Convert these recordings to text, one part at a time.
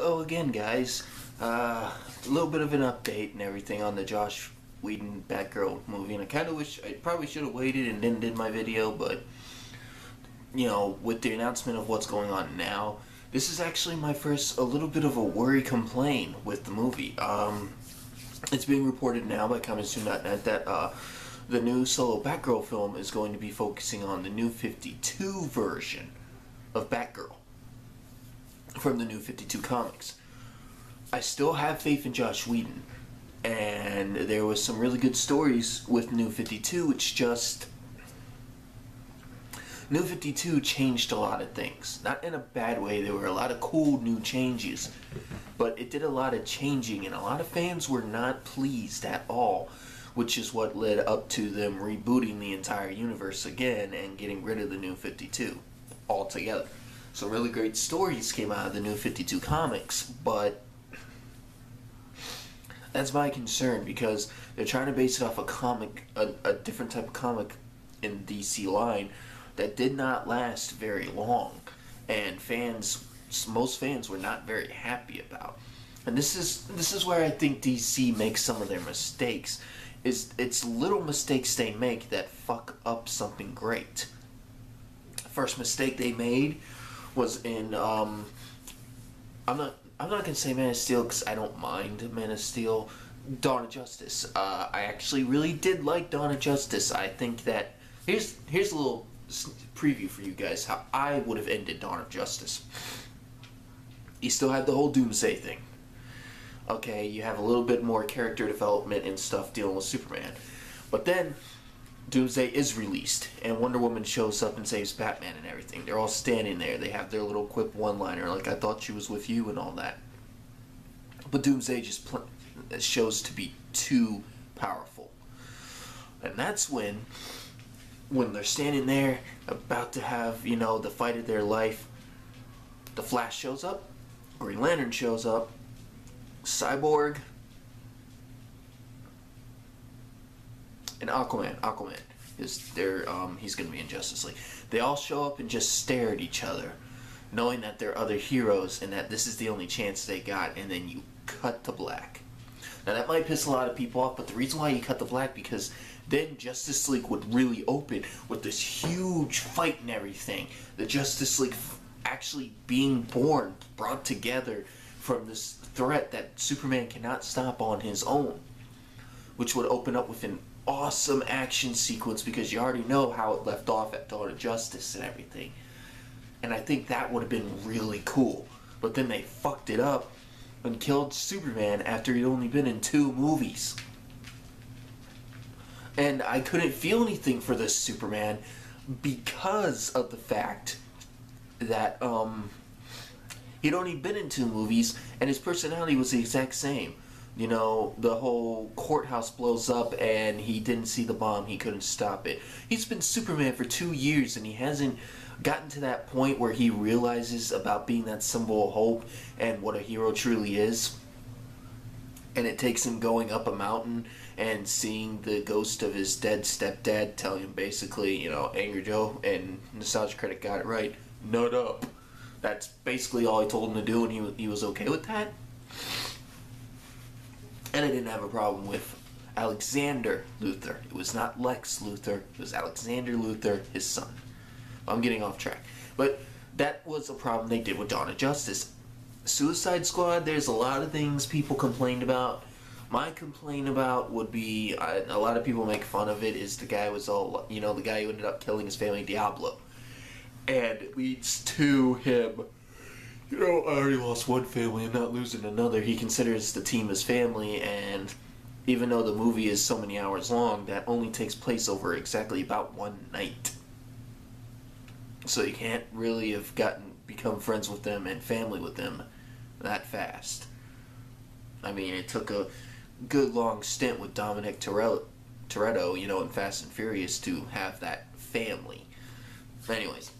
Again, guys, a little bit of an update and everything on the Josh Whedon Batgirl movie, and I kind of wish I probably should have waited and then did my video, but you know, with the announcement of what's going on now, this is actually my first a little bit of a worry complaint with the movie. It's being reported now by ComingSoon.net that the new solo Batgirl film is going to be focusing on the New 52 version of Batgirl from the New 52 comics. I still have faith in Josh Whedon, and there was some really good stories with New 52. It's just New 52 changed a lot of things. Not in a bad way. There were a lot of cool new changes, but it did a lot of changing, and a lot of fans were not pleased at all, which is what led up to them rebooting the entire universe again and getting rid of the New 52 altogether. Some really great stories came out of the New 52 comics, but that's my concern, because they're trying to base it off a comic, a different type of comic in DC line that did not last very long, and most fans were not very happy about. And this is where I think DC makes some of their mistakes. It's little mistakes they make that fuck up something great. First mistake they made was in I'm not gonna say Man of Steel because I don't mind Man of Steel. Dawn of Justice. I actually really did like Dawn of Justice. I think that here's a little preview for you guys how I would have ended Dawn of Justice. You still have the whole Doomsday thing. Okay, you have a little bit more character development and stuff dealing with Superman, but then Doomsday is released, and Wonder Woman shows up and saves Batman and everything. They're all standing there. They have their little quip one-liner, like, I thought she was with you and all that. But Doomsday just shows to be too powerful. And that's when they're standing there, about to have, you know, the fight of their life, the Flash shows up, Green Lantern shows up, Cyborg, and Aquaman is there. He's gonna be in Justice League. They all show up and just stare at each other, knowing that they're other heroes and that this is the only chance they got. And then you cut to black. Now that might piss a lot of people off, but the reason why you cut the black, because then Justice League would really open with this huge fight and everything. The Justice League actually being born, brought together from this threat that Superman cannot stop on his own, which would open up with an awesome action sequence, because you already know how it left off at Dawn of Justice and everything. And I think that would have been really cool. But then they fucked it up and killed Superman after he'd only been in 2 movies. And I couldn't feel anything for this Superman because of the fact that he'd only been in 2 movies and his personality was the exact same. You know, the whole courthouse blows up and he didn't see the bomb, he couldn't stop it. He's been Superman for 2 years and he hasn't gotten to that point where he realizes about being that symbol of hope and what a hero truly is. And it takes him going up a mountain and seeing the ghost of his dead stepdad tell him basically, you know, Angry Joe, and Nostalgia Critic got it right, nut up. That's basically all he told him to do, and he was okay with that. And I didn't have a problem with Alexander Luthor. It was not Lex Luthor. It was Alexander Luthor, his son. I'm getting off track. But that was a problem they did with Dawn of Justice. Suicide Squad, there's a lot of things people complained about. My complaint about would be, a lot of people make fun of it, is the guy was all, you know, the guy who ended up killing his family, Diablo. And it leads to him, you know, I already lost one family and not losing another. He considers the team his family, and even though the movie is so many hours long, that only takes place over exactly about 1 night. So you can't really have become friends with them and family with them that fast. I mean, it took a good long stint with Dominic Toretto, you know, in Fast and Furious to have that family. Anyways,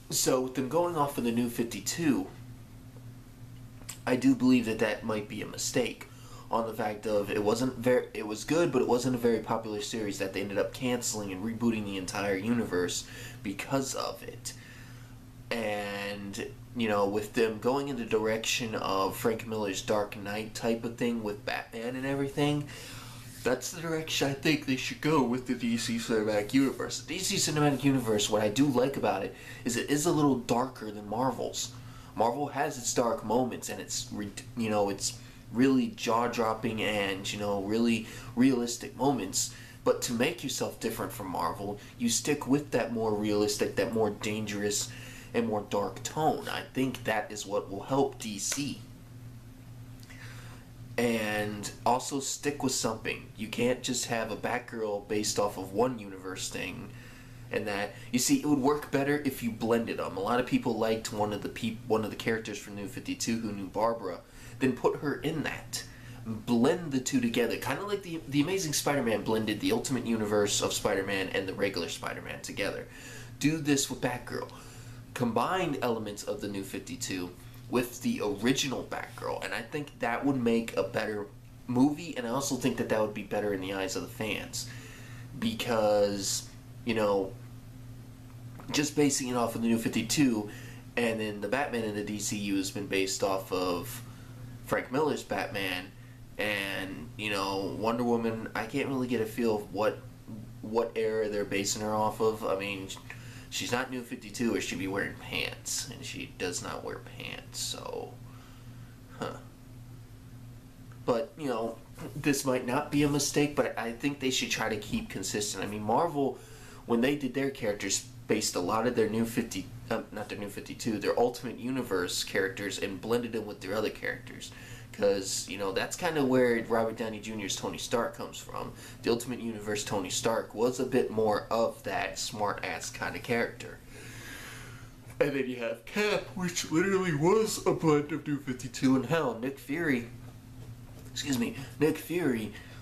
so with them going off of the New 52, I do believe that might be a mistake, on the fact of it was good, but it wasn't a very popular series that they ended up canceling and rebooting the entire universe because of it. And with them going in the direction of Frank Miller's Dark Knight type of thing with Batman and everything, that's the direction I think they should go with the DC Cinematic Universe. The DC Cinematic Universe, what I do like about it is a little darker than Marvel's. Marvel has its dark moments, and it's really jaw-dropping and really realistic moments. But to make yourself different from Marvel, you stick with that more realistic, that more dangerous, and more dark tone. I think that is what will help DC. And also stick with something. You can't just have a Batgirl based off of one universe thing. And that, you see, it would work better if you blended them. A lot of people liked one of the characters from New 52 who knew Barbara. Then put her in that. Blend the two together. Kind of like the Amazing Spider-Man blended the Ultimate Universe of Spider-Man and the regular Spider-Man together. Do this with Batgirl. Combine elements of the New 52 with the original Batgirl, and I think that would make a better movie, and I also think that would be better in the eyes of the fans. Because, just basing it off of the New 52, and then the Batman in the DCU has been based off of Frank Miller's Batman, and, Wonder Woman, I can't really get a feel of what era they're basing her off of. I mean, she's not New 52 or she'd be wearing pants, and she does not wear pants, so, But, this might not be a mistake, but I think they should try to keep consistent. I mean, Marvel, when they did their characters, based a lot of their their Ultimate Universe characters and blended them with their other characters. Because, that's kind of where Robert Downey Jr.'s Tony Stark comes from. The Ultimate Universe Tony Stark was a bit more of that smart-ass kind of character. And then you have Cap, which literally was a blend of New 52, and hell, Nick Fury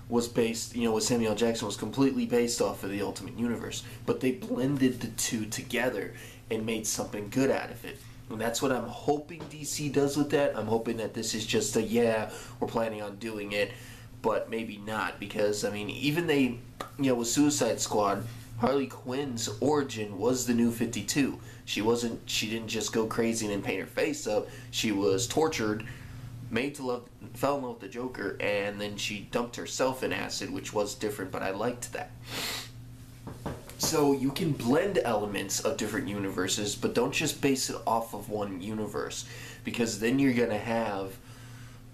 was based, with Samuel L. Jackson, was completely based off of the Ultimate Universe. But they blended the two together and made something good out of it. And that's what I'm hoping DC does with that. I'm hoping that this is just we're planning on doing it, but maybe not. Because, I mean, even with Suicide Squad, Harley Quinn's origin was the New 52. She didn't just go crazy and then paint her face up. She was tortured, fell in love with the Joker, and then she dumped herself in acid, which was different, but I liked that. So you can blend elements of different universes, but don't just base it off of one universe, because then you're going to have,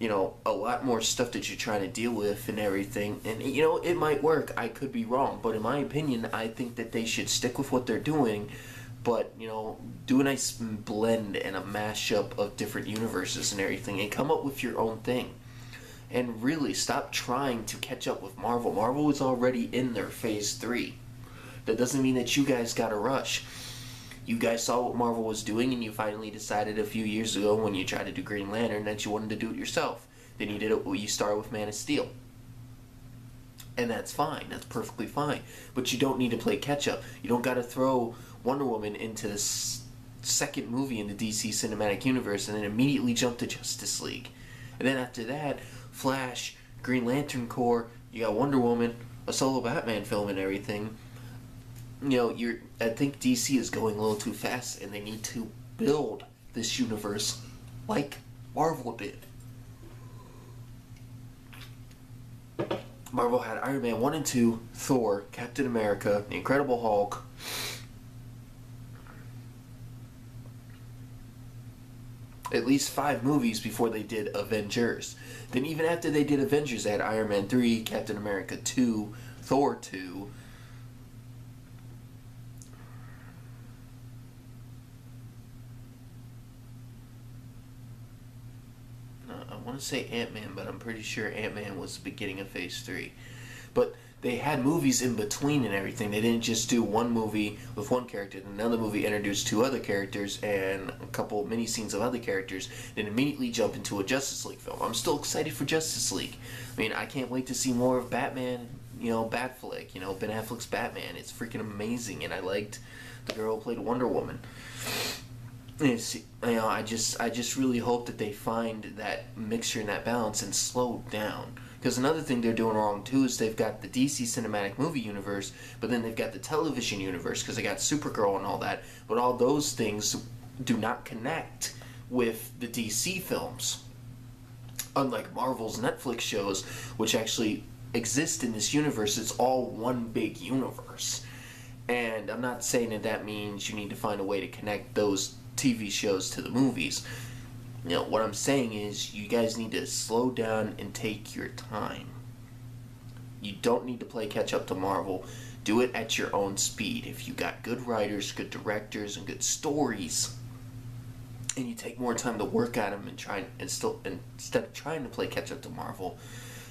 a lot more stuff that you're trying to deal with and everything. And, it might work. I could be wrong. But in my opinion, I think that they should stick with what they're doing, but, do a nice blend and a mashup of different universes and everything, and come up with your own thing. And really, stop trying to catch up with Marvel. Marvel is already in their Phase 3. That doesn't mean that you guys gotta rush. You guys saw what Marvel was doing, and you finally decided a few years ago when you tried to do Green Lantern that you wanted to do it yourself. Then you started with Man of Steel. And that's fine. That's perfectly fine. But you don't need to play catch-up. You don't gotta throw Wonder Woman into the second movie in the DC Cinematic Universe and then immediately jump to Justice League. And then after that, Flash, Green Lantern Corps, you got Wonder Woman, a solo Batman film and everything. I think DC is going a little too fast, and they need to build this universe like Marvel did. Marvel had Iron Man 1 and 2, Thor, Captain America, The Incredible Hulk, at least 5 movies before they did Avengers. Then even after they did Avengers, they had Iron Man 3, Captain America 2, Thor 2, I want to say Ant-Man, but I'm pretty sure Ant-Man was the beginning of Phase 3. But they had movies in between and everything. They didn't just do one movie with one character, then another movie introduced 2 other characters and a couple mini scenes of other characters, then immediately jump into a Justice League film. I'm still excited for Justice League. I mean, I can't wait to see more of Batman, Batflick, Ben Affleck's Batman. It's freaking amazing, and I liked the girl who played Wonder Woman. I just really hope that they find that mixture and that balance and slow down. Because another thing they're doing wrong too is they've got the DC Cinematic Movie Universe, but then they've got the television universe because they got Supergirl and all that. But all those things do not connect with the DC films. Unlike Marvel's Netflix shows, which actually exist in this universe, it's all one big universe. And I'm not saying that that means you need to find a way to connect those TV shows to the movies. You know, what I'm saying is you guys need to slow down and take your time. You don't need to play catch up to Marvel. Do it at your own speed. If you got good writers, good directors, and good stories, and you take more time to work at them instead of trying to play catch up to Marvel,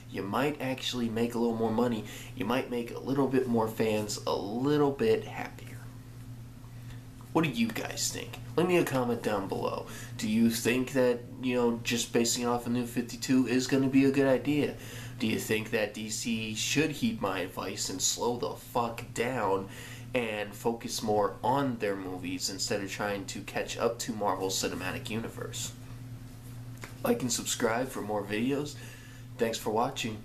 you might actually make a little more money. You might make a little bit more fans a little bit happier. What do you guys think? Leave me a comment down below. Do you think that, just basing off a New 52 is going to be a good idea? Do you think that DC should heed my advice and slow the fuck down and focus more on their movies instead of trying to catch up to Marvel's Cinematic Universe? Like and subscribe for more videos. Thanks for watching.